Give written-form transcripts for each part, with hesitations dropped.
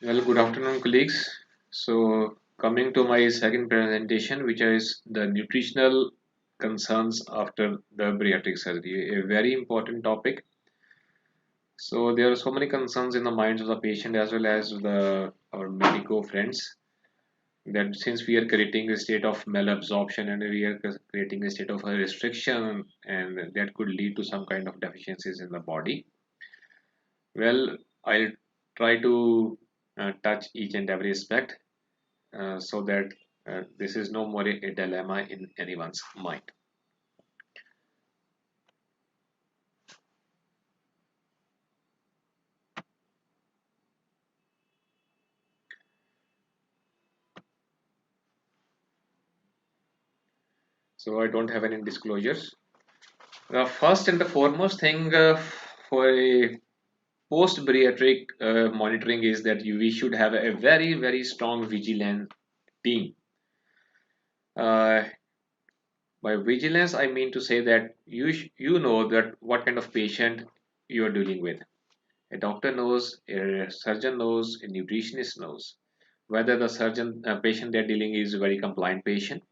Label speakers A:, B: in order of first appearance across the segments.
A: Well, good afternoon, colleagues. So, coming to my second presentation, which is the nutritional concerns after the bariatric surgery, a very important topic. So, there are so many concerns in the minds of the patient as well as our medico friends that since we are creating a state of malabsorption and we are creating a state of a restriction, and that could lead to some kind of deficiencies in the body. Well, I'll try to touch each and every aspect so that this is no more a dilemma in anyone's mind. So I don't have any disclosures. The first and the foremost thing for a post-bariatric monitoring is that we should have a very, very strong vigilant team. Uh, by vigilance, I mean to say that you know that what kind of patient you are dealing with. A doctor knows, a surgeon knows, a nutritionist knows whether the surgeon patient they're dealing is a very compliant patient.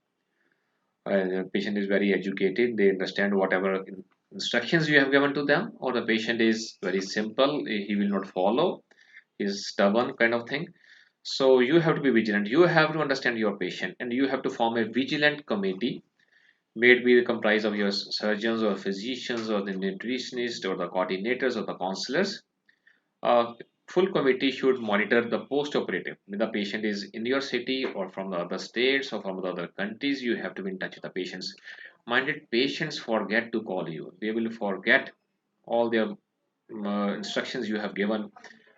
A: The patient is very educated, they understand whatever instructions you have given to them, or the patient is very simple, he will not follow, is stubborn kind of thing. So you have to be vigilant. You have to understand your patient, and you have to form a vigilant committee made be comprised of your surgeons or physicians or the nutritionist or the coordinators or the counselors. A full committee should monitor the post-operative. When the patient is in your city or from the other states or from the other countries, you have to be in touch with the patients. Minded patients forget to call you. They will forget all their instructions you have given.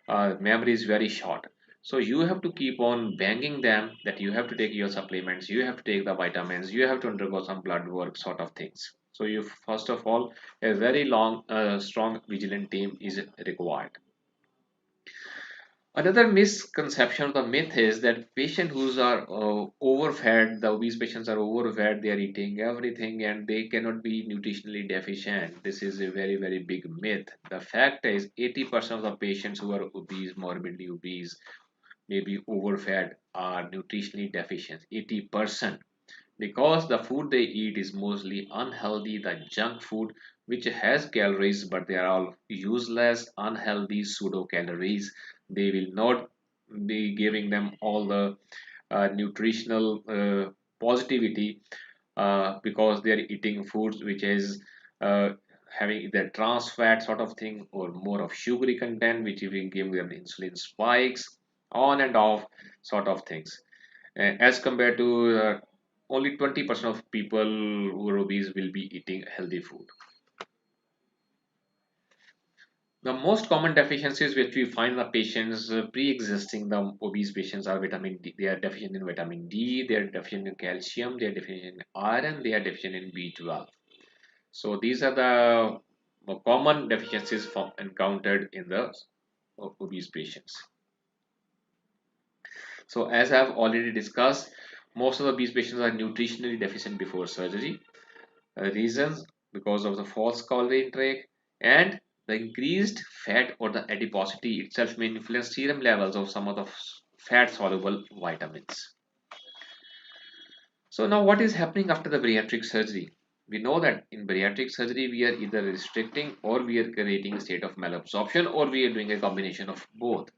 A: Memory is very short. So you have to keep on banging them that you have to take your supplements, you have to take the vitamins, you have to undergo some blood work sort of things. So you first of all, a very strong vigilant team is required. Another misconception, the myth is that patients who are overfed, the obese patients are overfed, they are eating everything and they cannot be nutritionally deficient. This is a very, very big myth. The fact is 80% of the patients who are obese, morbidly obese, maybe overfed are nutritionally deficient. 80% because the food they eat is mostly unhealthy, the junk food which has calories but they are all useless, unhealthy pseudo calories. They will not be giving them all the nutritional positivity because they are eating foods which is uh, having either trans fat sort of thing or more of sugary content which will give them insulin spikes on and off sort of things as compared to only 20% of people who are obese will be eating healthy food. The most common deficiencies which we find in the patients pre-existing the obese patients are vitamin D. They are deficient in vitamin D, they are deficient in calcium, they are deficient in iron, they are deficient in B12. So these are the common deficiencies encountered in the obese patients. So as I've already discussed, most of the obese patients are nutritionally deficient before surgery. Reasons because of the false calorie intake and the increased fat or the adiposity itself may influence serum levels of some of the fat soluble vitamins. So now what is happening after the bariatric surgery? We know that in bariatric surgery we are either restricting or we are creating a state of malabsorption or we are doing a combination of both.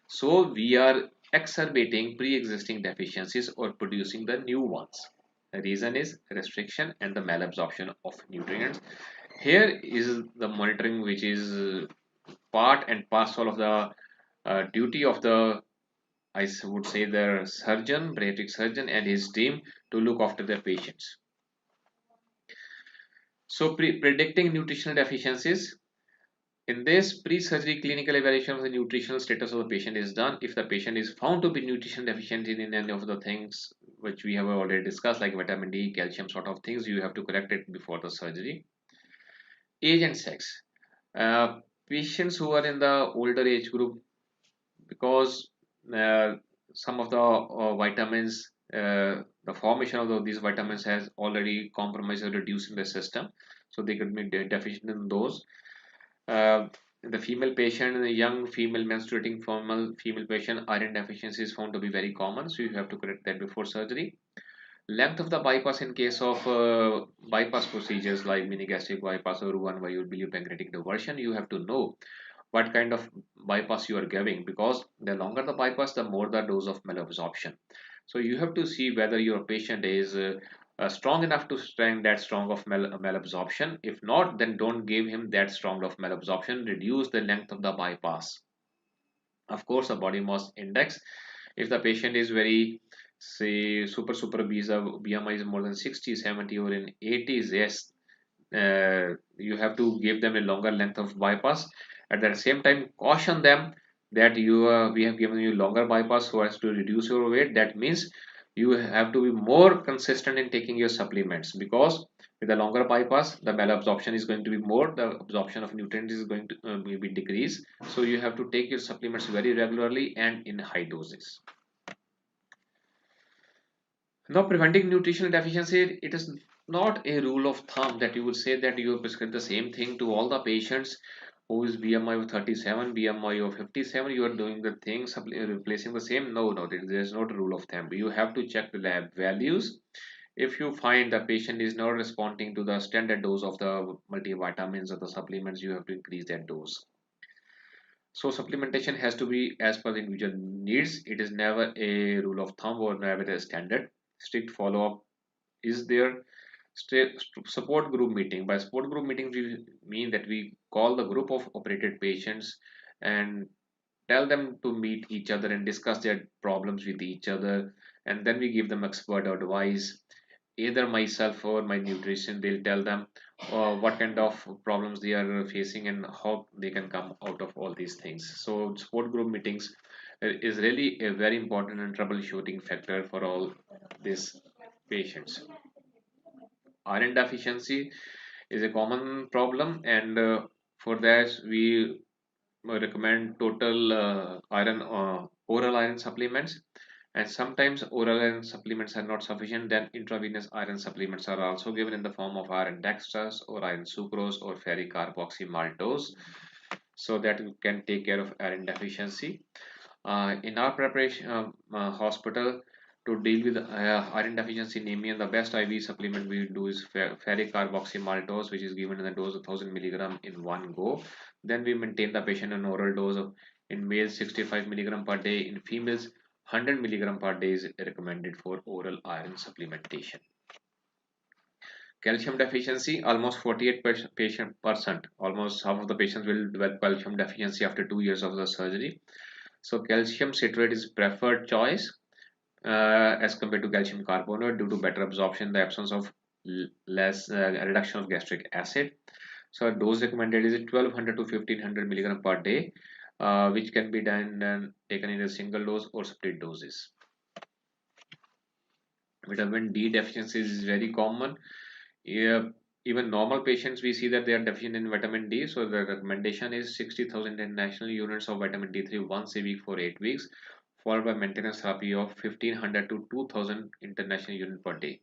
A: So we are exacerbating pre-existing deficiencies or producing the new ones. The reason is restriction and the malabsorption of nutrients. Here is the monitoring which is part and parcel of the duty of the would say the surgeon, bariatric surgeon and his team to look after their patients. So predicting nutritional deficiencies. In this pre-surgery clinical evaluation of the nutritional status of the patient is done. If the patient is found to be nutrition deficient in any of the things which we have already discussed like vitamin D, calcium sort of things, you have to correct it before the surgery. Age and sex. Patients who are in the older age group because uh, some of the vitamins, the formation of these vitamins has already compromised or reduced in the system. So they could be deficient in those. Uh, the female patient, the young female menstruating female patient, iron deficiency is found to be very common, so you have to correct that before surgery. Length of the bypass in case of bypass procedures like mini gastric bypass or Roux-en-Y or biliopancreatic diversion, you have to know what kind of bypass you are giving, because the longer the bypass, the more the dose of malabsorption. So you have to see whether your patient is strong enough to stand that strong of malabsorption. If not, then don't give him that strong of malabsorption. Reduce the length of the bypass. Of course, a body mass index. If the patient is very, say, super obese, BMI is more than 60, 70, or in 80s, yes, you have to give them a longer length of bypass. At the same time, caution them that we have given you longer bypass so as to reduce your weight. That means you have to be more consistent in taking your supplements, because with the longer bypass, the malabsorption is going to be more, the absorption of nutrients is going to be decreased. So you have to take your supplements very regularly and in high doses. Now, preventing nutritional deficiency, it is not a rule of thumb that you would say that you prescribe the same thing to all the patients who is BMI of 37, BMI of 57. You are doing the thing, replacing the same. No, no, there is not a rule of thumb. You have to check the lab values. If you find the patient is not responding to the standard dose of the multivitamins or the supplements, you have to increase that dose. So supplementation has to be as per the individual needs. It is never a rule of thumb or never a standard. Strict follow-up is there. Support group meeting. By support group meetings, we mean that we call the group of operated patients and tell them to meet each other and discuss their problems with each other, and then we give them expert advice. Either myself or my nutrition, they'll tell them what kind of problems they are facing and how they can come out of all these things. So support group meetings is really a very important and troubleshooting factor for all these patients. Iron deficiency is a common problem, and for that we recommend total iron oral iron supplements. And sometimes oral iron supplements are not sufficient, then intravenous iron supplements are also given in the form of iron dextrose or iron sucrose or ferric carboxy maltose, so that you can take care of iron deficiency. In our preparation hospital, to deal with iron deficiency anemia, the best IV supplement we do is ferric carboxymaltose, which is given in the dose of 1000 milligram in one go. Then we maintain the patient an oral dose of, in males, 65 milligram per day. In females, 100 milligram per day is recommended for oral iron supplementation. Calcium deficiency, almost 48%, almost half of the patients will develop calcium deficiency after 2 years of the surgery. So calcium citrate is preferred choice as compared to calcium carbonate due to better absorption in the absence of less reduction of gastric acid. So dose recommended is 1200 to 1500 milligram per day, which can be done and taken in a single dose or split doses. Vitamin D deficiency is very common. Yeah, even normal patients, we see that they are deficient in vitamin D. So the recommendation is 60,000 international units of vitamin D3 once a week for 8 weeks, followed by maintenance therapy of 1500 to 2000 international units per day.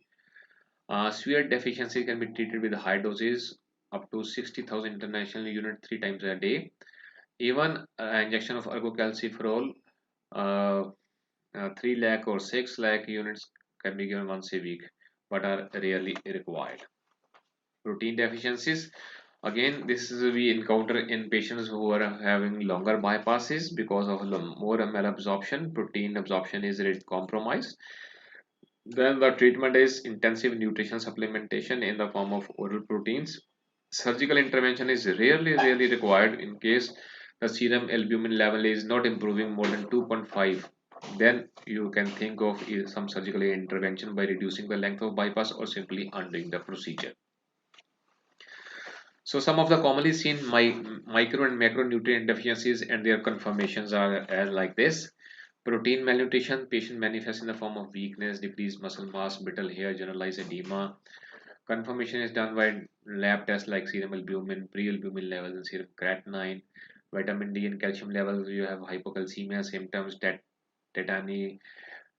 A: Severe deficiency can be treated with high doses up to 60,000 international units 3 times a day. Even injection of ergocalciferol, uh, 3 lakh or 6 lakh units can be given once a week, but are rarely required. Protein deficiencies, again, this is we encounter in patients who are having longer bypasses because of more malabsorption. Protein absorption is really compromised. Then the treatment is intensive nutrition supplementation in the form of oral proteins. Surgical intervention is rarely required in case the serum albumin level is not improving more than 2.5. Then you can think of some surgical intervention by reducing the length of bypass or simply undoing the procedure. So some of the commonly seen micro and macronutrient deficiencies and their confirmations are like this. Protein malnutrition, patient manifests in the form of weakness, decreased muscle mass, brittle hair, generalized edema. Confirmation is done by lab tests like serum albumin, pre-albumin levels, and serum creatinine. Vitamin D and calcium levels, you have hypocalcemia symptoms, tetany,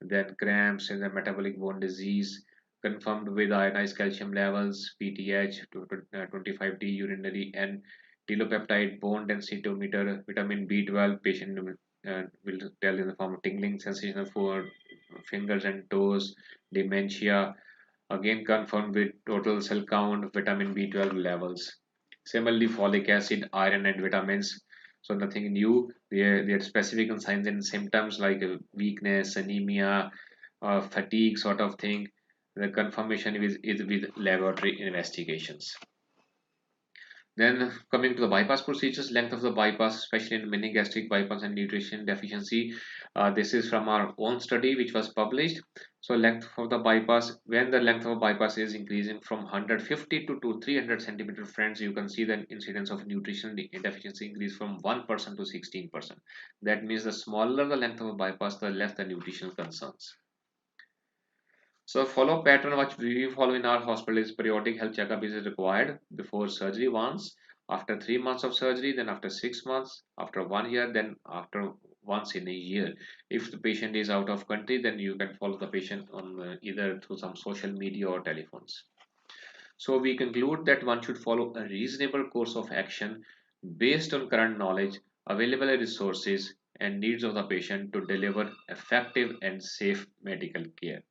A: then cramps and the metabolic bone disease, confirmed with ionized calcium levels, PTH, 25D urinary, and Telopeptide, bone densitometer, vitamin B12, patient will tell in the form of tingling sensation for fingers and toes, dementia, again confirmed with total cell count, vitamin B12 levels. Similarly, folic acid, iron, and vitamins. So nothing new. They are specific on signs and symptoms like weakness, anemia, fatigue sort of thing. The confirmation is with laboratory investigations. Then coming to the bypass procedures, length of the bypass, especially in mini gastric bypass and nutrition deficiency. This is from our own study which was published. So length of the bypass, when the length of a bypass is increasing from 150 to 300 centimeter, friends, you can see the incidence of nutrition deficiency increase from 1% to 16%. That means the smaller the length of a bypass, the less the nutritional concerns. So follow pattern which we follow in our hospital is periodic health checkup is required before surgery once, after 3 months of surgery, then after 6 months, after 1 year, then after once in a year. If the patient is out of country, then you can follow the patient on either through some social media or telephones. So we conclude that one should follow a reasonable course of action based on current knowledge, available resources, and needs of the patient to deliver effective and safe medical care.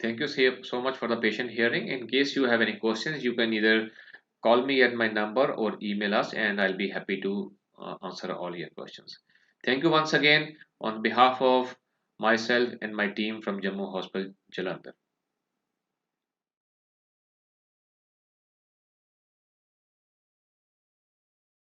A: Thank you so much for the patient hearing. In case you have any questions, you can either call me at my number or email us, and I'll be happy to answer all your questions. Thank you once again on behalf of myself and my team from Jammu Hospital, Jalandhar.